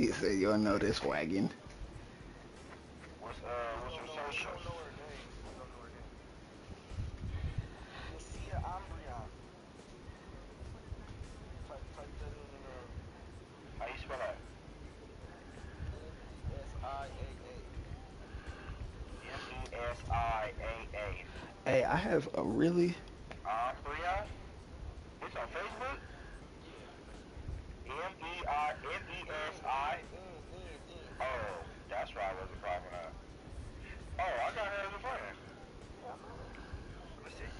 He said, "You'll know this wagon." What's your social? How you spell that? Mesiaa. Hey, I have a really Umbria? It's on Facebook? Mesi. Oh, that's why I wasn't popping up. Oh, I got her as a friend. Let me see.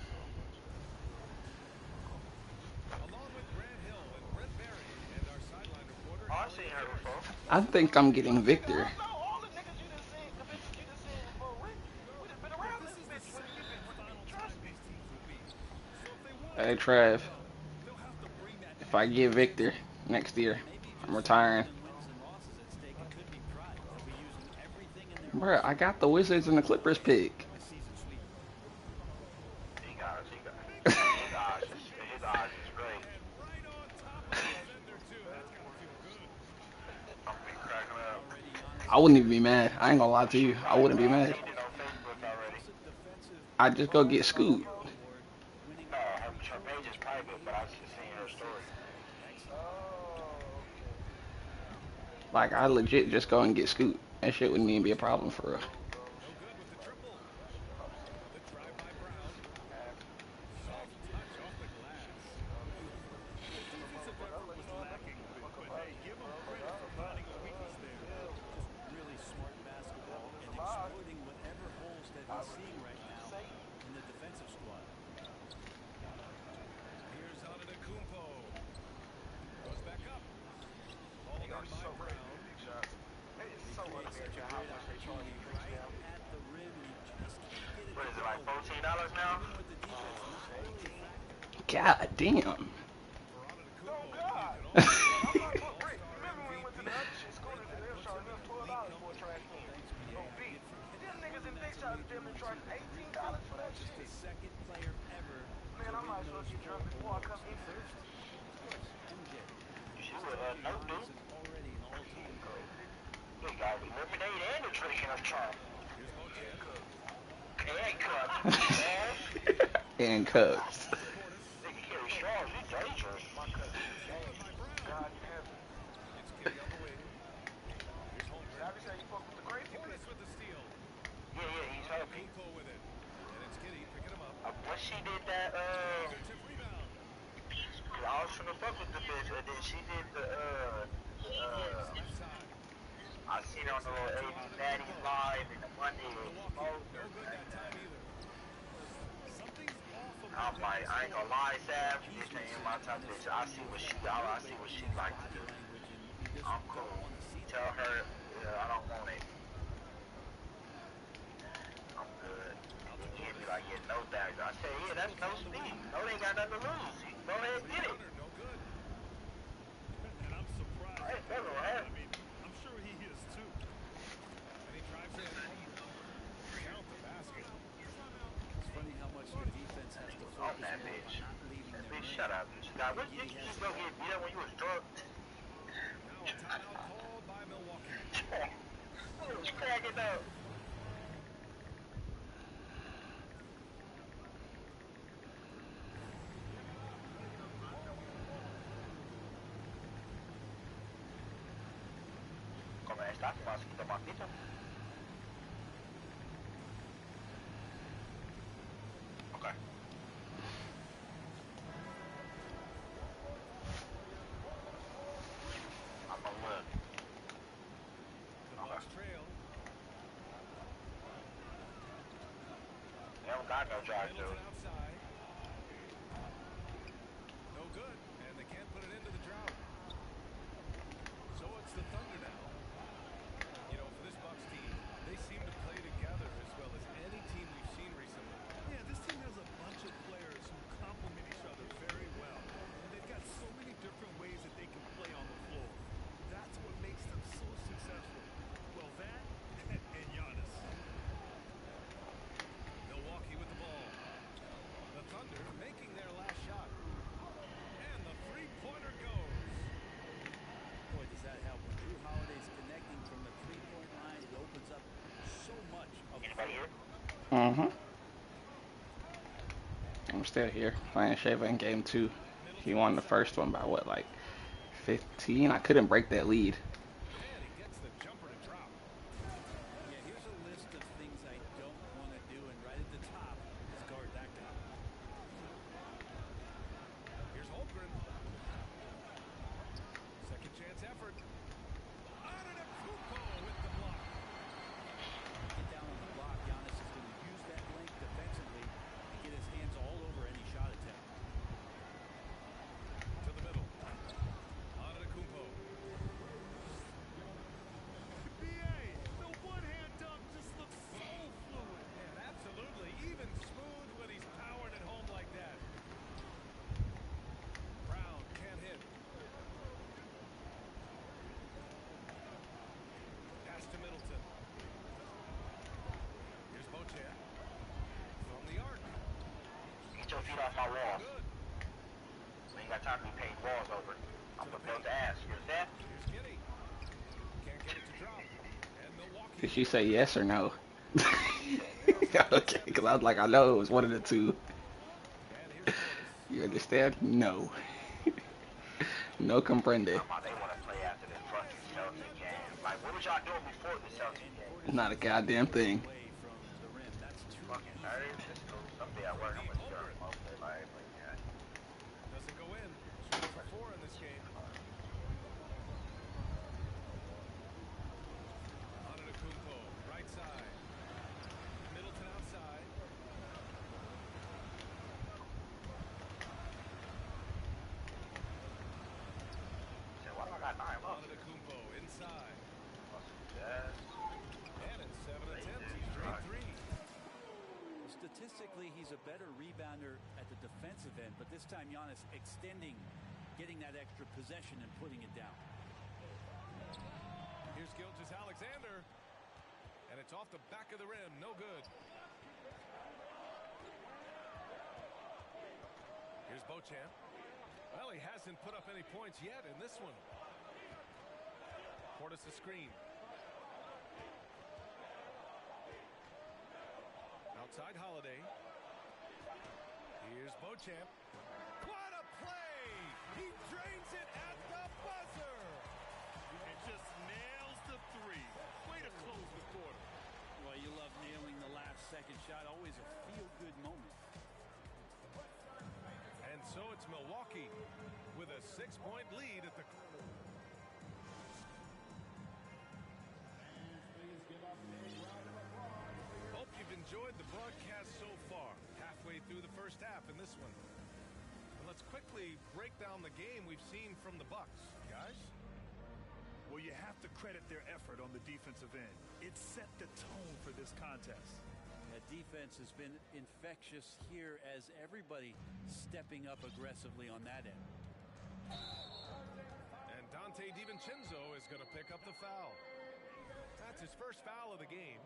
Oh, I've seen her before. I think I'm getting Victor. I know all the niggas you done seen, the bitches you done seen before. We done been around this bitch when you been with me. Trust me. Hey, Trav, if I get Victor next year, I'm retiring. Bruh, I got the Wizards and the Clippers pick. His eyes is great. I'm gonna be cracking up. I wouldn't even be mad. I ain't gonna lie to She you. I private. wouldn't be I mad. seen it on Facebook already. I'd just go get Scoot. No, her page is private, but I just seen her story. Like, I legit just go and get Scoot. That shit wouldn't even be a problem for real. They are so ready to big shots. It is so un-American how much they charge for drinks now. What is it, like $14 now? 18. God damn. Oh God! And I'm not but Rick. Remember when we went to the other shit schooners and they were charging us $12 for a trash can? On B. Them niggas in big shots them and charging $18 for that shit. Man, I might as well get drunk before I come in here. You should no dude. We got lemonade and a drink in a trunk. And cups. And And Cubs. nigga carry straws. He's dangerous. My cousin is dangerous. God in heaven. Savvy said he fuck with the crazy bitch. Yeah, yeah, he's happy. When she did that, I was finna fuck with the bitch, and then she did I seen her on the little AB Natty live in the Monday smoke. I'm like, I ain't gonna lie, Sav, this ain't my type of bitch. I see what she like to do. I'm cool. Tell her, I don't want it. I'm good. And then he'll be like, yeah, no bags. I say, yeah, that's no speed. No, they ain't got nothing to lose. Go ahead and get it. I ain't fucking with her. And he was on that bitch. That bitch, shut up. Now, what did you just go get beat up when you was drunk? You was cracking up. ¿Cómo estás? ¿Vas a quitar Martito? Okay. I'm gonna look. Okay. They don't got no drive-through. Mm-hmm. I'm still here playing Shava in game two. He won the first one by what, like 15? I couldn't break that lead. And he gets the jumper to drop. Yeah, here's a list of things I don't want to do, and right at the top is guard that guy. Here's Holmgren. Second chance effort. Antetokounmpo with the block. Get down on the block. Giannis is going to use that length defensively and get his hands all over any shot attempt. To the middle. Antetokounmpo. BA, the one-hand dunk just looks so fluid. And absolutely even smooth when he's powered at home like that. Brown can't hit. Pass to Middleton. Here's Bochamp. From the arc. Get your feet off my walls. Good. We ain't got time to be painting walls over. I'm gonna build the ass. You understand? Here's Giddey. Can't get it to drop. And Milwaukee. Did she say yes or no? Okay, because I was like, I know it was one of the two. And here's Portis. You understand? No. No comprende. Come on, they want to play after this fucking Celtic game. Like, what was y'all doing before the Celtic game? Not a goddamn thing. Away from the rim. That's two. Fucking nerds. It's cool. Someday I work. I'm gonna start most of my life like that. Doesn't go in. Shooting for 4 in this game. Antetokounmpo, right side. Middleton outside. So why do I got 9 left? Antetokounmpo inside. Yes. And in 7 attempts, he's straight 3. Statistically, he's a better rebounder at the defensive end, but this time Giannis extending, getting that extra possession and putting it down. Here's Gilgeous-Alexander. And it's off the back of the rim. No good. Here's Bochamp. Well, he hasn't put up any points yet in this one. Portis a screen. Outside Holiday. Here's Bochamp. What a play! He drains it at the buzzer! And just nails the 3. Way to close the quarter. Well, you love nailing the last second shot. Always a feel-good moment. And so it's Milwaukee with a 6-point lead at the... Hope you've enjoyed the broadcast so far. Halfway through the first half in this one. And let's quickly break down the game we've seen from the Bucks. Guys? Well, you have to credit their effort on the defensive end. It set the tone for this contest. That defense has been infectious here as everybody stepping up aggressively on that end. And Dante DiVincenzo is going to pick up the foul. That's his first foul of the game.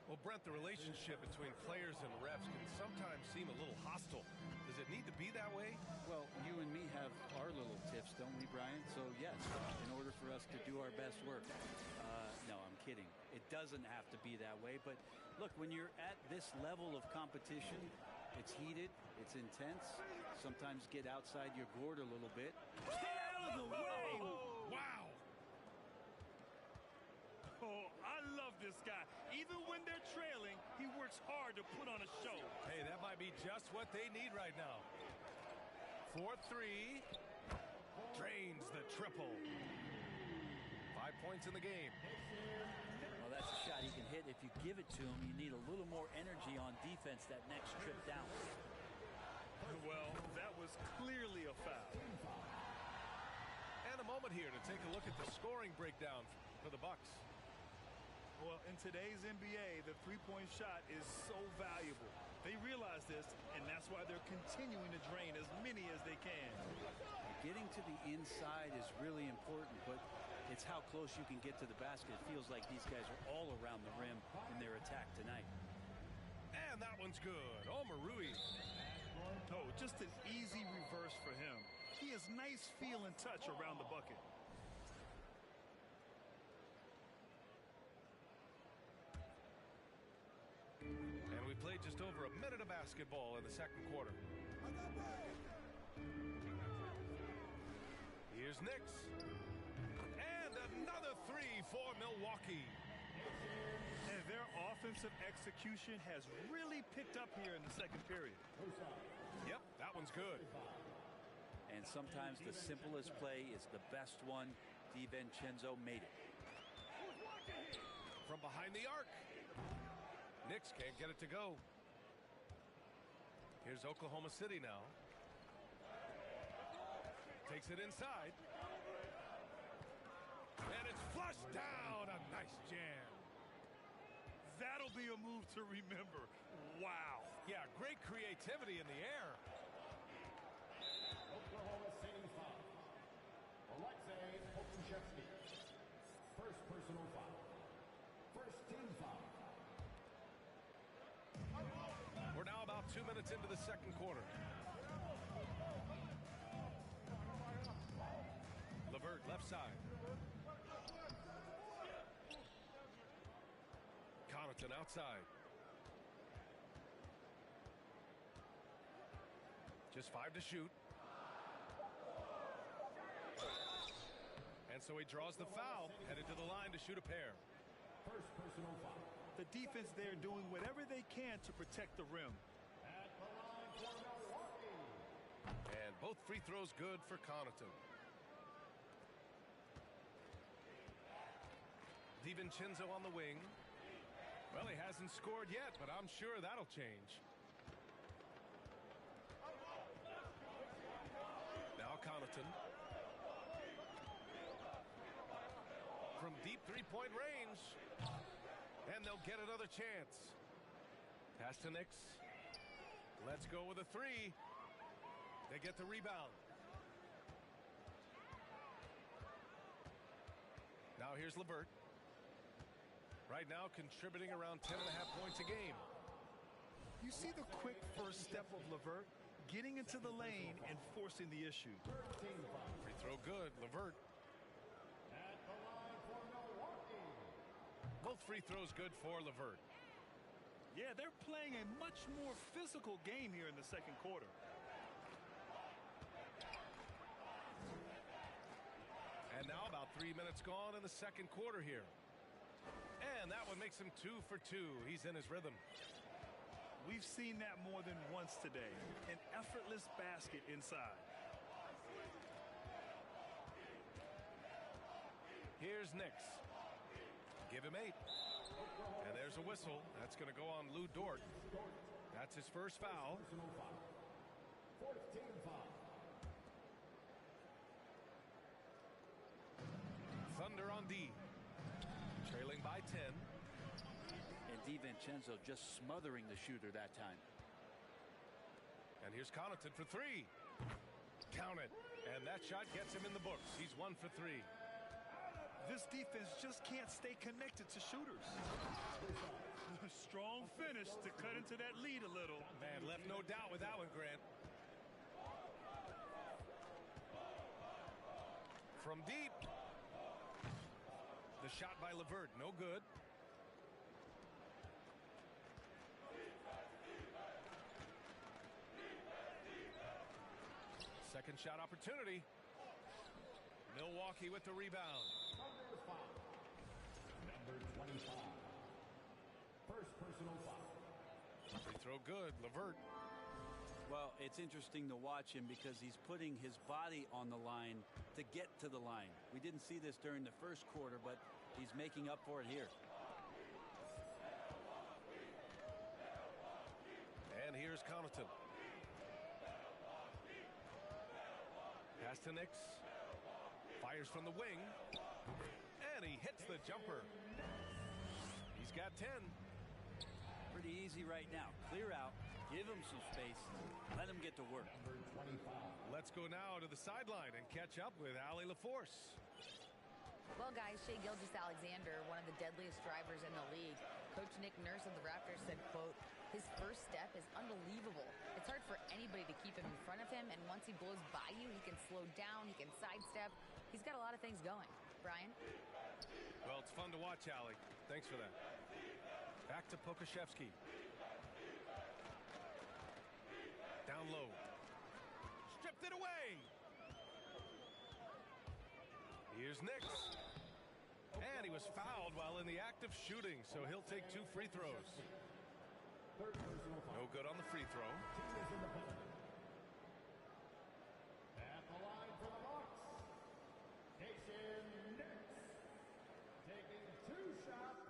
Well, Brent, the relationship between players and refs can sometimes seem a little hostile. Does it need to be that way? Well, you and me have our little tips, don't we, Brian? So, yes, in order for us to do our best work. No, I'm kidding. It doesn't have to be that way. But, look, when you're at this level of competition, it's heated, it's intense. Sometimes get outside your gourd a little bit. Stay out of the way! Wow! Oh, I love this guy. Even when they're trailing, he works hard to put on a show. Hey, that might be just what they need right now. 4-3. Drains the triple. 5 points in the game. Well, that's a shot he can hit. If you give it to him, you need a little more energy on defense that next trip down. Well, that was clearly a foul. And a moment here to take a look at the scoring breakdown for the Bucks. Well, in today's NBA, the three-point shot is so valuable. They realize this, and that's why they're continuing to drain as many as they can. Getting to the inside is really important, but it's how close you can get to the basket. It feels like these guys are all around the rim in their attack tonight. And that one's good. Omer Rui. Oh, just an easy reverse for him. He has nice feel and touch around the bucket. minute of basketball in the second quarter. Here's Knicks. And another three for Milwaukee. And their offensive execution has really picked up here in the second period. Yep, that one's good. And sometimes the simplest play is the best one. DiVincenzo made it. From behind the arc. Knicks can't get it to go. Here's Oklahoma City now. Takes it inside. And it's flushed down. A nice jam. That'll be a move to remember. Wow. Yeah, great creativity in the air. Oklahoma City foul. Alexei Pokusevski. First personal foul. First team foul. We're now about 2 minutes into the second quarter. LeVert left side. Connaughton outside. Just 5 to shoot. And so he draws the foul, headed to the line to shoot a pair. First personal foul. The defense there doing whatever they can to protect the rim. At the line for Milwaukee. And both free throws good for Connaughton. DiVincenzo on the wing. Well, he hasn't scored yet, but I'm sure that'll change. Now Connaughton. From deep three-point range. And they'll get another chance. Pass to Knicks. Let's go with a three. They get the rebound. Now here's LeVert. Right now contributing around 10.5 points a game. You see the quick first step of LeVert, getting into the lane and forcing the issue. Free throw good. LeVert. At the line for Milwaukee. Both free throws good for LeVert. Yeah, they're playing a much more physical game here in the second quarter. And now about 3 minutes gone in the second quarter here. And that one makes him 2 for 2. He's in his rhythm. We've seen that more than once today. An effortless basket inside. Here's Knicks. Give him 8. And there's a whistle. That's going to go on Lou Dort. That's his first foul. Personal foul. Fourth team foul. Thunder on D. Trailing by 10. And DiVincenzo just smothering the shooter that time. And here's Connaughton for 3. Count it. And that shot gets him in the books. He's 1 for 3. This defense just can't stay connected to shooters. Strong finish to cut into that lead a little. Man, left no doubt with that one, Grant. From deep. The shot by LeVert, no good. Second shot opportunity. Milwaukee with the rebound. Number 5. Number 25. First personal foul. Free throw good. LeVert. Well, it's interesting to watch him because he's putting his body on the line to get to the line. We didn't see this during the first quarter, but he's making up for it here. And here's Connaughton. Pass to Knicks. Fires from the wing. And he hits the jumper. He's got 10. Pretty easy right now. Clear out. Give him some space. Let him get to work. Number 25. Let's go now to the sideline and catch up with Allie LaForce. Well, guys, Shai Gilgeous-Alexander, one of the deadliest drivers in the league. Coach Nick Nurse of the Raptors said, quote, his first step is unbelievable. It's hard for anybody to keep him in front of him, and once he blows by you, he can slow down, he can sidestep. He's got a lot of things going. Brian? Well, it's fun to watch, Allie. Thanks for that. Back to Pokusevski. down low. Stripped it away. Here's Nix. And he was fouled while in the act of shooting, so he'll take 2 free throws. No good on the free throw. At the line for the Bucks, Jason Nix, taking 2 shots.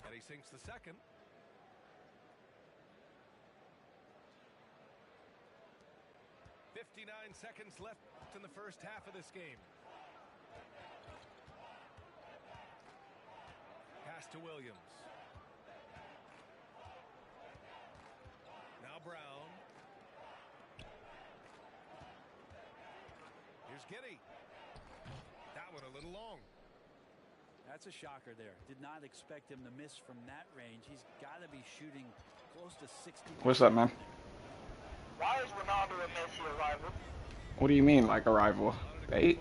And he sinks the second. "59 seconds left in the first half of this game." Pass to Williams. Now Brown. Here's Giddey. That one a little long. That's a shocker there. Did not expect him to miss from that range. He's got to be shooting close to 60. What's up, man? Why is Ronaldo and Messi a rival? What do you mean, like a rival? Why?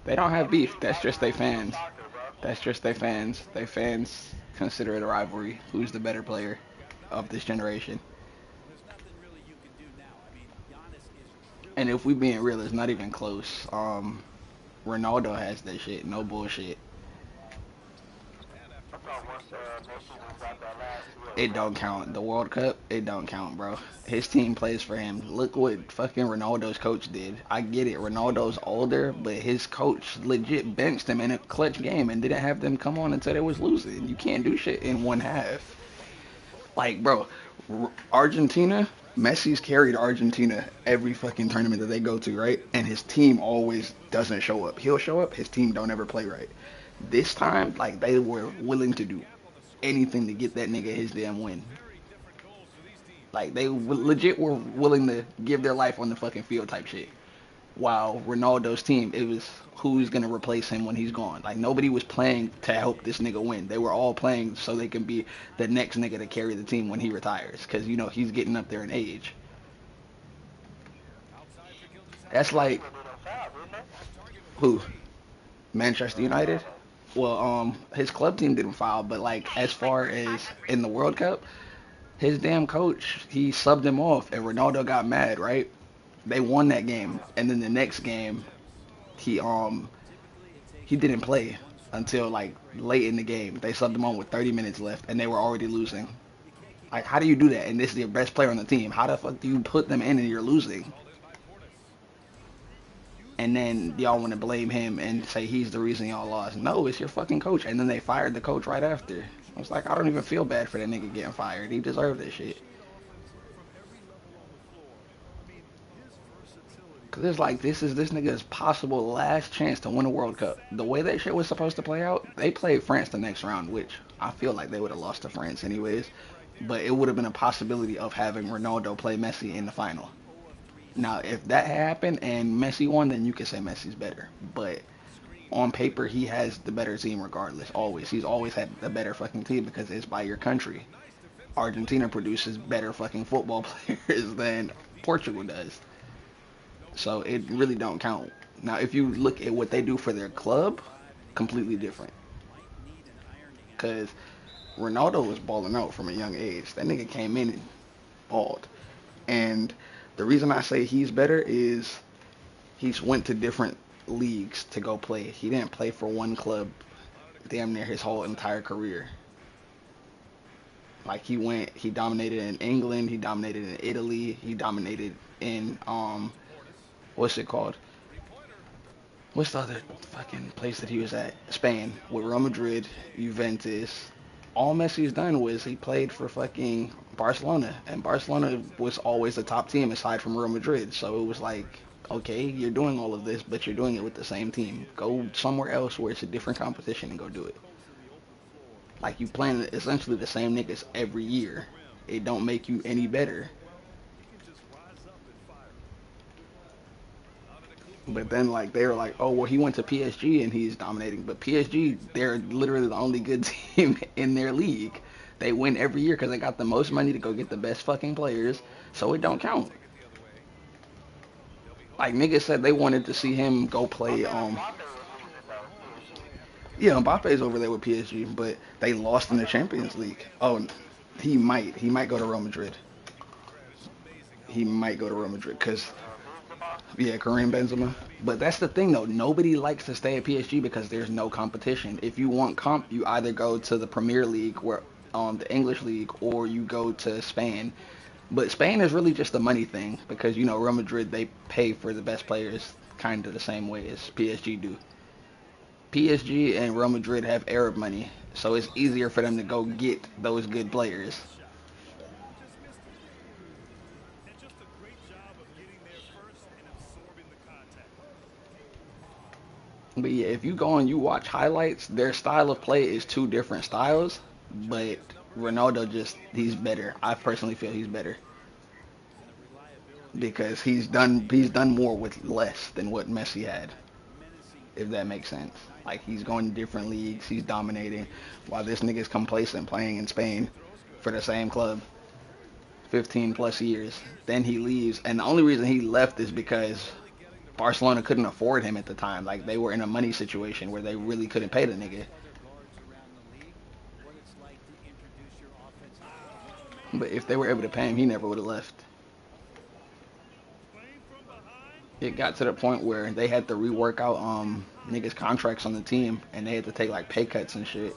They don't have beef. That's just they fans. Soccer, bro. That's just they fans. They fans consider it a rivalry. Who's the better player of this generation? There's nothing really you can do now. I mean, Giannis is really And if we being real, it's not even close. Ronaldo has that shit. No bullshit. I thought once Messi was out that last year. It don't count. The World Cup, it don't count, bro. His team plays for him. Look what fucking Ronaldo's coach did. I get it. Ronaldo's older, but his coach legit benched him in a clutch game and didn't have them come on until they was losing. You can't do shit in one half. Like, bro, Argentina, Messi's carried Argentina every fucking tournament that they go to, right? And his team always doesn't show up. He'll show up, his team don't ever play right. This time, like, they were willing to do anything to get that nigga his damn win. Like, they legit were willing to give their life on the fucking field type shit. While Ronaldo's team, it was who's going to replace him when he's gone. Like, nobody was playing to help this nigga win. They were all playing so they can be the next nigga to carry the team when he retires. Because, you know, he's getting up there in age. That's like, who? Manchester United? Well, his club team didn't foul, but, like, as far as in the World Cup, his damn coach, he subbed him off, and Ronaldo got mad, right? They won that game, and then the next game, he didn't play until, like, late in the game. They subbed him on with 30 minutes left, and they were already losing. Like, how do you do that? And this is your best player on the team. How the fuck do you put them in and you're losing? And then y'all want to blame him and say he's the reason y'all lost. No, it's your fucking coach. And then they fired the coach right after. I was like, I don't even feel bad for that nigga getting fired. He deserved this shit. Because it's like, this is this nigga's possible last chance to win a World Cup. The way that shit was supposed to play out, they played France the next round, which I feel like they would have lost to France anyways. But it would have been a possibility of having Ronaldo play Messi in the final. Now, if that happened and Messi won, then you could say Messi's better. But on paper, he has the better team regardless, always. He's always had the better fucking team because it's by your country. Argentina produces better fucking football players than Portugal does. So it really don't count. Now, if you look at what they do for their club, completely different. Because Ronaldo was balling out from a young age. That nigga came in and balled. And the reason I say he's better is he's went to different leagues to go play. He didn't play for one club damn near his whole entire career. Like he dominated in England, he dominated in Italy, he dominated in what's it called? What's the other fucking place that he was at? Spain, with Real Madrid, Juventus. All Messi's done was he played for fucking Barcelona, and Barcelona was always the top team aside from Real Madrid. So it was like, okay, you're doing all of this, but you're doing it with the same team. Go somewhere else where it's a different competition and go do it. Like you playing essentially the same niggas every year. It don't make you any better. But then like they were like, oh well, he went to PSG and he's dominating. But PSG, they're literally the only good team in their league. They win every year because they got the most money to go get the best fucking players. So it don't count. Like niggas said they wanted to see him go play. Yeah, Mbappe's over there with PSG, but they lost in the Champions League. Oh, he might go to Real Madrid. He might go to Real Madrid because yeah, Kareem Benzema. But that's the thing though. Nobody likes to stay at PSG because there's no competition. If you want comp, you either go to the Premier League, where the English league, or you go to Spain. But Spain is really just a money thing because Real Madrid, they pay for the best players kind of the same way as PSG do. PSG and Real Madrid have Arab money, so it's easier for them to go get those good players. But yeah, if you go and you watch highlights, their style of play is two different styles. But Ronaldo he's better. I personally feel he's better because he's done more with less than what Messi had. If that makes sense. Like he's going to different leagues, he's dominating, while this nigga's complacent playing in Spain for the same club, 15 plus years. Then he leaves, and the only reason he left is because Barcelona couldn't afford him at the time. Like they were in a money situation where they really couldn't pay the nigga. But if they were able to pay him, he never would have left. It got to the point where they had to rework out niggas contracts on the team, and they had to take like pay cuts and shit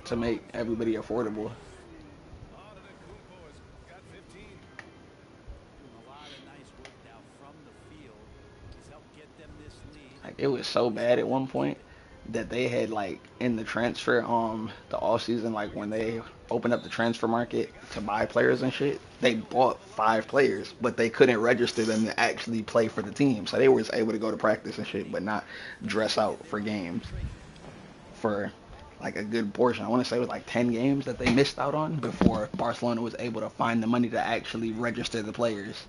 to make everybody affordable. Like it was so bad at one point that they had like in the transfer the all season, like when they opened up the transfer market to buy players and shit, they bought 5 players, but they couldn't register them to actually play for the team. So they were able to go to practice and shit, but not dress out for games for like a good portion. I want to say it was like 10 games that they missed out on before Barcelona was able to find the money to actually register the players.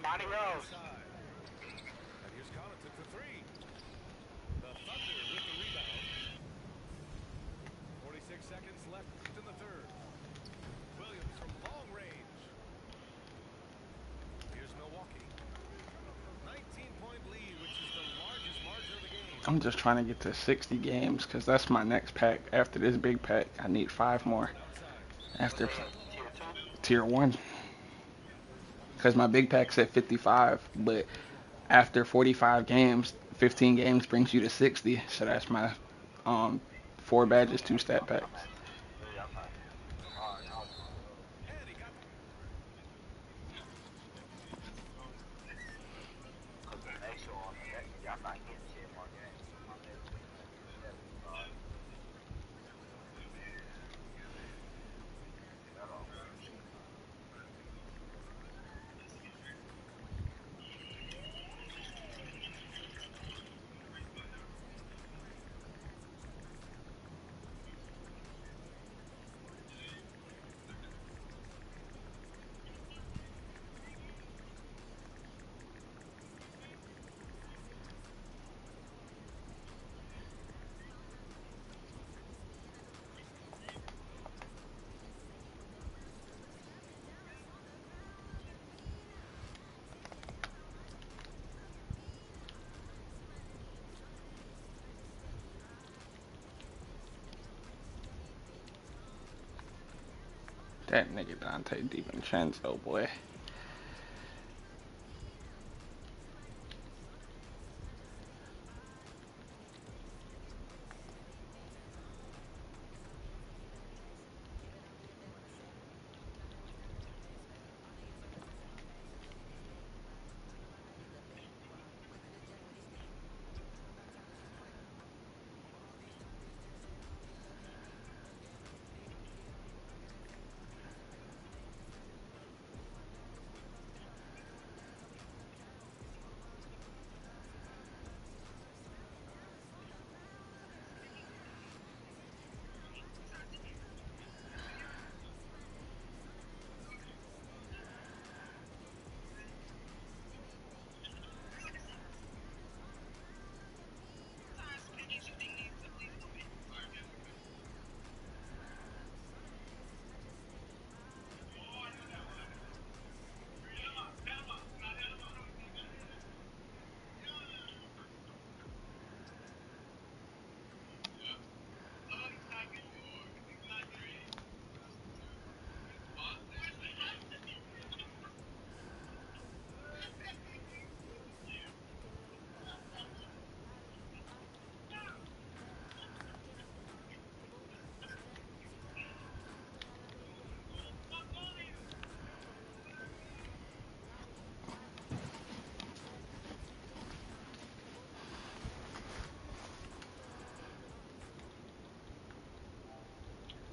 Adios. And here's Connaughton for 3. The Thunder with the rebound. 46 seconds left in the third. Williams from long range. Here's Milwaukee. 19-point lead, which is the largest margin of the game. I'm just trying to get to 60 games because that's my next pack. After this big pack, I need 5 more. After tier 1. Because my big pack's at 55, but after 45 games, 15 games brings you to 60. So that's my 4 badges, 2 stat packs. That nigga Dante DiVincenzo, boy.